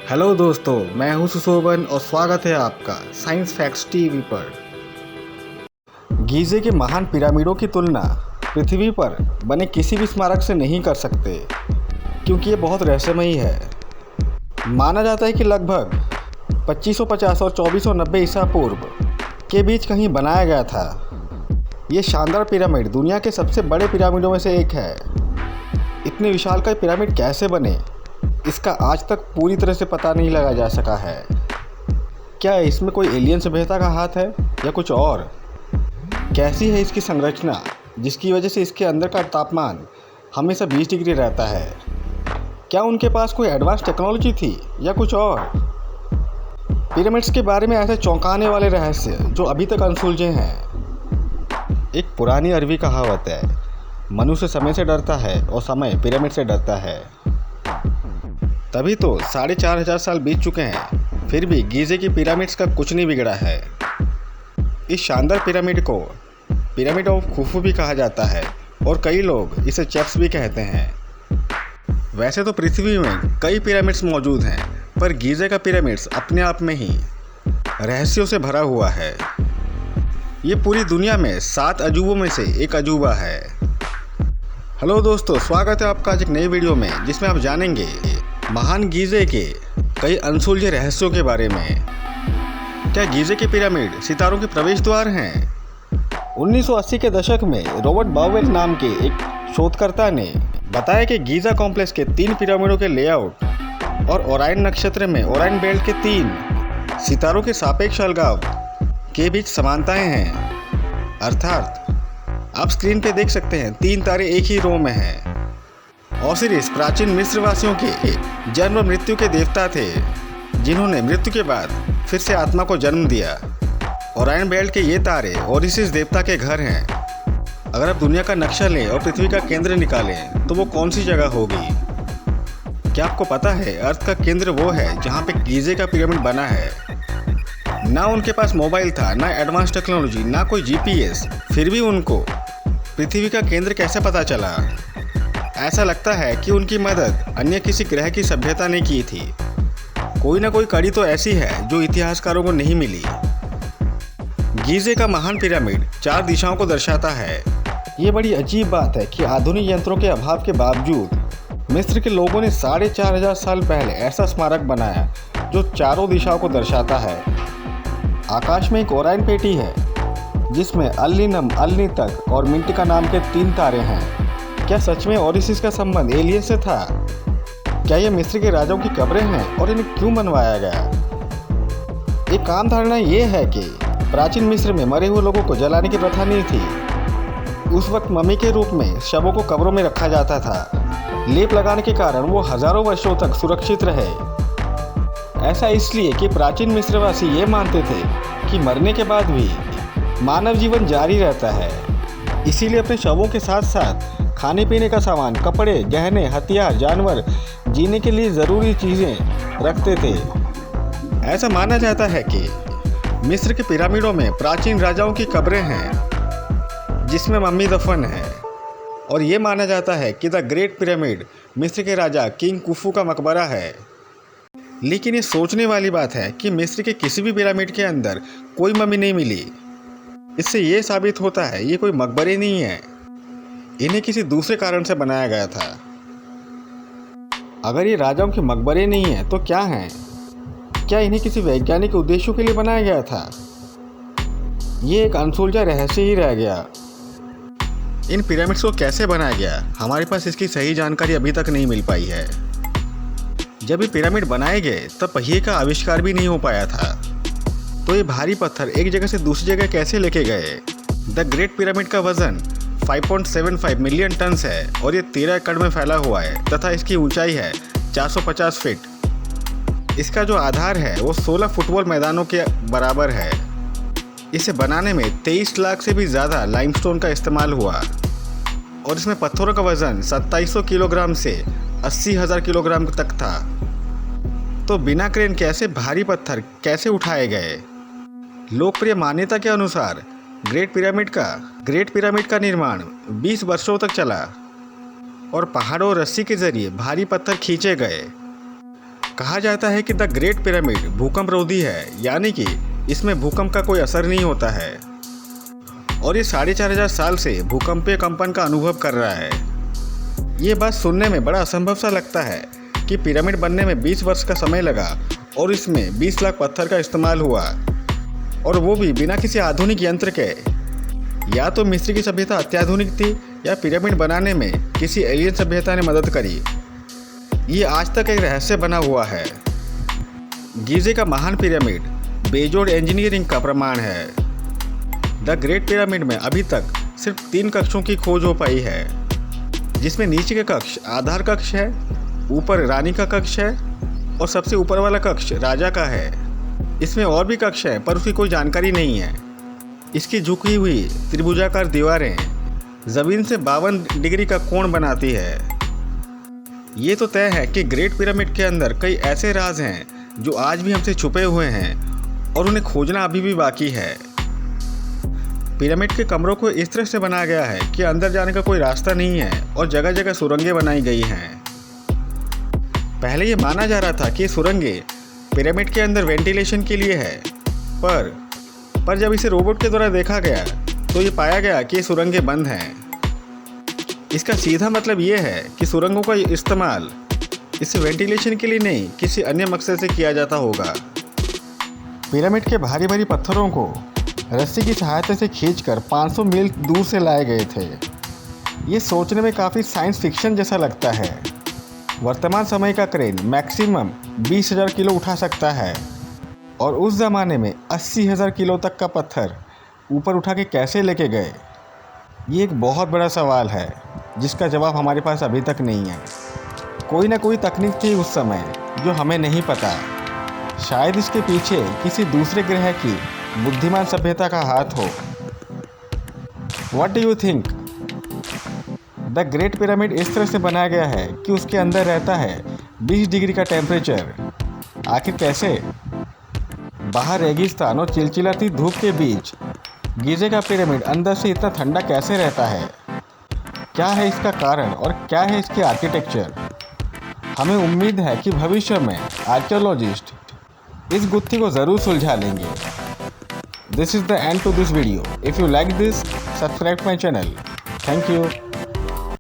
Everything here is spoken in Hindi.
हेलो दोस्तों, मैं हूं सुशोभन और स्वागत है आपका साइंस फैक्ट्स टीवी पर। गीज़े के महान पिरामिडों की तुलना पृथ्वी पर बने किसी भी स्मारक से नहीं कर सकते, क्योंकि ये बहुत रहस्यमयी है। माना जाता है कि लगभग 2550 और 2490 ईसा पूर्व के बीच कहीं बनाया गया था। ये शानदार पिरामिड दुनिया के सबसे बड़े पिरामिडों में से एक है। इतने विशालकाय पिरामिड कैसे बने, इसका आज तक पूरी तरह से पता नहीं लगाया जा सका है। क्या इसमें कोई एलियन सभ्यता का हाथ है या कुछ और? कैसी है इसकी संरचना, जिसकी वजह से इसके अंदर का तापमान हमेशा 20 डिग्री रहता है? क्या उनके पास कोई एडवांस टेक्नोलॉजी थी या कुछ और? पिरामिड्स के बारे में ऐसे चौंकाने वाले रहस्य जो अभी तक अनसुलझे हैं। एक पुरानी अरबी कहावत है, मनुष्य समय से डरता है और समय पिरामिड से डरता है। तभी तो 4500 साल बीत चुके हैं, फिर भी गीज़े की पिरामिड्स का कुछ नहीं बिगड़ा है। इस शानदार पिरामिड को पिरामिड ऑफ खुफू भी कहा जाता है और कई लोग इसे चेप्स भी कहते हैं। वैसे तो पृथ्वी में कई पिरामिड्स मौजूद हैं, पर गीज़े का पिरामिड्स अपने आप में ही रहस्यों से भरा हुआ है। ये पूरी दुनिया में 7 अजूबों में से एक अजूबा है। हेलो दोस्तों, स्वागत है आपका आज एक नई वीडियो में, जिसमें आप जानेंगे महान गीज़े के कई अनसुलझे रहस्यों के बारे में। क्या गीज़े के पिरामिड सितारों के प्रवेश द्वार हैं? 1980 के दशक में रॉबर्ट बाउवेल नाम के एक शोधकर्ता ने बताया कि गीज़ा कॉम्प्लेक्स के 3 पिरामिडों के लेआउट और ओरायन नक्षत्र में ओरायन बेल्ट के 3 सितारों के सापेक्ष अलगाव के बीच समानताएं हैं। अर्थात आप स्क्रीन पे देख सकते हैं 3 तारे एक ही रो में हैं। ओसिरिस प्राचीन मिस्र वासियों के जन्म और मृत्यु के देवता थे, जिन्होंने मृत्यु के बाद फिर से आत्मा को जन्म दिया। ओरायन बेल्ट के ये तारे ओरिसिस देवता के घर हैं। अगर आप दुनिया का नक्शा लें और पृथ्वी का केंद्र निकालें तो वो कौन सी जगह होगी? क्या आपको पता है अर्थ का केंद्र वो है जहाँ पे गीज़े का पिरामिड बना है? ना उनके पास मोबाइल था, ना एडवांस टेक्नोलॉजी, ना कोई जीपीएस, फिर भी उनको पृथ्वी का केंद्र कैसे पता चला? ऐसा लगता है कि उनकी मदद अन्य किसी ग्रह की सभ्यता ने की थी। कोई ना कोई कड़ी तो ऐसी है जो इतिहासकारों को नहीं मिली। गीज़े का महान पिरामिड 4 दिशाओं को दर्शाता है। ये बड़ी अजीब बात है कि आधुनिक यंत्रों के अभाव के बावजूद मिस्र के लोगों ने 4500 साल पहले ऐसा स्मारक बनाया जो चारों दिशाओं को दर्शाता है। आकाश में एक ओरायन पेटी है, जिसमें अल-नीनम, अल-नीतक और मिंटिका नाम के 3 तारे हैं। क्या सच में ओरिसिस का संबंध एलियन से था? क्या ये मिस्र के राजाओं की कब्रें हैं और इन्हें क्यों बनवाया गया? एक आम धारणा ये है कि प्राचीन मिस्र में मरे हुए लोगों को जलाने की प्रथा नहीं थी। उस वक्त मम्मी के रूप में शवों को कब्रों में रखा जाता था। लेप लगाने के कारण वो हजारों वर्षों तक सुरक्षित रहे। ऐसा इसलिए कि प्राचीन मिस्रवासी ये मानते थे कि मरने के बाद भी मानव जीवन जारी रहता है। इसीलिए अपने शवों के साथ साथ खाने पीने का सामान, कपड़े, गहने, हथियार, जानवर, जीने के लिए ज़रूरी चीज़ें रखते थे। ऐसा माना जाता है कि मिस्र के पिरामिडों में प्राचीन राजाओं की कब्रें हैं, जिसमें मम्मी दफन है। और ये माना जाता है कि द ग्रेट पिरामिड मिस्र के राजा किंग कुफू का मकबरा है। लेकिन ये सोचने वाली बात है कि मिस्र के किसी भी पिरामिड के अंदर कोई मम्मी नहीं मिली। इससे ये साबित होता है ये कोई मकबरे नहीं है, इन्हें किसी दूसरे कारण से बनाया गया था। अगर ये राजाओं के मकबरे नहीं हैं तो क्या हैं? क्या इन्हें किसी वैज्ञानिक उद्देश्यों के लिए बनाया गया था? ये एक अनसुलझा रहस्य ही रह गया। इन पिरामिड्स को कैसे बनाया गया, हमारे पास इसकी सही जानकारी अभी तक नहीं मिल पाई है। जब ये पिरामिड बनाए गए तब पहिए का आविष्कार भी नहीं हो पाया था, तो ये भारी पत्थर एक जगह से दूसरी जगह कैसे लेके गए? द ग्रेट पिरामिड का वजन 5.75 मिलियन टन है और ये 13 एकड़ में फैला हुआ है तथा इसकी ऊंचाई है 450 फीट। इसका जो आधार है वो 16 फुटबॉल मैदानों के बराबर है। इसे बनाने में 23 लाख से भी ज़्यादा लाइमस्टोन का इस्तेमाल हुआ और इसमें पत्थरों का वजन 2700 किलोग्राम से 80,000 किलोग्राम तक था। तो बिना क्रेन के ऐसे भारी पत्थर कैसे उठाए गए? लोकप्रिय मान्यता के अनुसार ग्रेट पिरामिड का निर्माण 20 वर्षों तक चला और पहाड़ों और रस्सी के जरिए भारी पत्थर खींचे गए। कहा जाता है कि द ग्रेट पिरामिड भूकंप रोधी है, यानी कि इसमें भूकंप का कोई असर नहीं होता है और ये 4500 साल से भूकंपीय कंपन का अनुभव कर रहा है। ये बात सुनने में बड़ा असंभव सा लगता है कि पिरामिड बनने में 20 वर्ष का समय लगा और इसमें 20 लाख पत्थर का इस्तेमाल हुआ, और वो भी बिना किसी आधुनिक यंत्र के। या तो मिस्र की सभ्यता अत्याधुनिक थी या पिरामिड बनाने में किसी एलियन सभ्यता ने मदद करी। ये आज तक एक रहस्य बना हुआ है। गीज़े का महान पिरामिड बेजोड़ इंजीनियरिंग का प्रमाण है। द ग्रेट पिरामिड में अभी तक सिर्फ 3 कक्षों की खोज हो पाई है, जिसमें नीचे का कक्ष आधार कक्ष है, ऊपर रानी का कक्ष है और सबसे ऊपर वाला कक्ष राजा का है। इसमें और भी कक्ष है पर उसकी कोई जानकारी नहीं है। इसकी झुकी हुई त्रिभुजाकार दीवारें ज़मीन से 52 डिग्री का कोण बनाती है। ये तो तय है कि ग्रेट पिरामिड के अंदर कई ऐसे राज हैं जो आज भी हमसे छुपे हुए हैं और उन्हें खोजना अभी भी बाकी है। पिरामिड के कमरों को इस तरह से बनाया गया है कि अंदर जाने का कोई रास्ता नहीं है और जगह जगह सुरंगें बनाई गई हैं। पहले ये माना जा रहा था कि सुरंगें पिरामिड के अंदर वेंटिलेशन के लिए है, पर जब इसे रोबोट के द्वारा देखा गया तो ये पाया गया कि ये सुरंगें बंद हैं। इसका सीधा मतलब ये है कि सुरंगों का इस्तेमाल इस वेंटिलेशन के लिए नहीं, किसी अन्य मकसद से किया जाता होगा। पिरामिड के भारी भारी पत्थरों को रस्सी की सहायता से खींचकर 500 मील दूर से लाए गए थे। ये सोचने में काफ़ी साइंस फिक्शन जैसा लगता है। वर्तमान समय का क्रेन मैक्सिमम 20,000 किलो उठा सकता है और उस ज़माने में 80,000 किलो तक का पत्थर ऊपर उठा के कैसे लेके गए? ये एक बहुत बड़ा सवाल है जिसका जवाब हमारे पास अभी तक नहीं है। कोई ना कोई तकनीक थी उस समय जो हमें नहीं पता। शायद इसके पीछे किसी दूसरे ग्रह की बुद्धिमान सभ्यता का हाथ हो। What do you think? The great pyramid इस तरह से बनाया गया है कि उसके अंदर रहता है 20 डिग्री का टेम्परेचर। आखिर कैसे? बाहर रेगिस्तान और चिलचिलाती धूप के बीच गीज़े का पिरामिड अंदर से इतना ठंडा कैसे रहता है? क्या है इसका कारण और क्या है इसकी आर्किटेक्चर? हमें उम्मीद है कि भविष्य में आर्कियोलॉजिस्ट इस गुत्थी को ज़रूर सुलझा लेंगे। This is the end to this video. If you like this, subscribe my channel. Thank you.